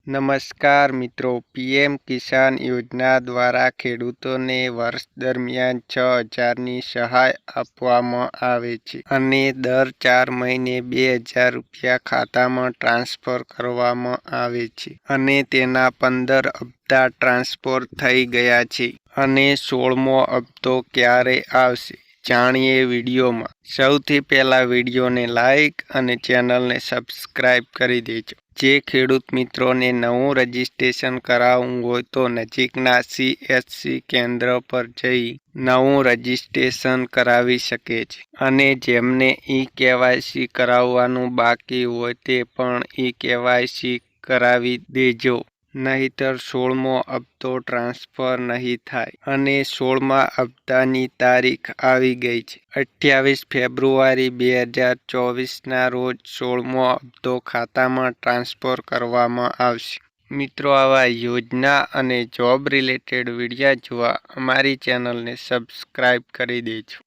નમસ્કાર મિત્રો, પીએમ કિસાન યોજના દ્વારા ખેડૂતોને વર્ષ દરમિયાન 6,000ની સહાય આપવામાં આવે છે અને દર 4 મહિને 2,000 રૂપિયા ખાતામાં ટ્રાન્સફર કરવામાં આવે છે અને તેના 15 હપ્તા ટ્રાન્સફર થઈ ગયા છે અને 16મો હપ્તો ક્યારે આવશે જાણીએ વિડીયોમાં। સૌથી પહેલા વિડીયોને લાઈક અને ચેનલને સબસ્ક્રાઈબ કરી દેજો। જે ખેડૂત મિત્રોને નવું રજીસ્ટ્રેશન કરાવવું હોય તો નજીકના CSC કેન્દ્ર પર જઈ નવું રજીસ્ટ્રેશન કરાવી શકે છે અને જેમને eKYC કરાવવાનું બાકી હોય તે પણ eKYC કરાવી દેજો, નહીતર 16મો હપ્તો ટ્રાન્સફર નહીં થાય અને 16મા હપ્તાની તારીખ આવી ગઈ છે। 28 ફેબ્રુઆરી 2024ના રોજ 16મો હપ્તો ખાતામાં ટ્રાન્સફર કરવામાં આવશે। મિત્રો, આવા યોજના અને જોબ રિલેટેડ વિડીયો જોવા અમારી ચેનલને સબસ્ક્રાઈબ કરી દેજો।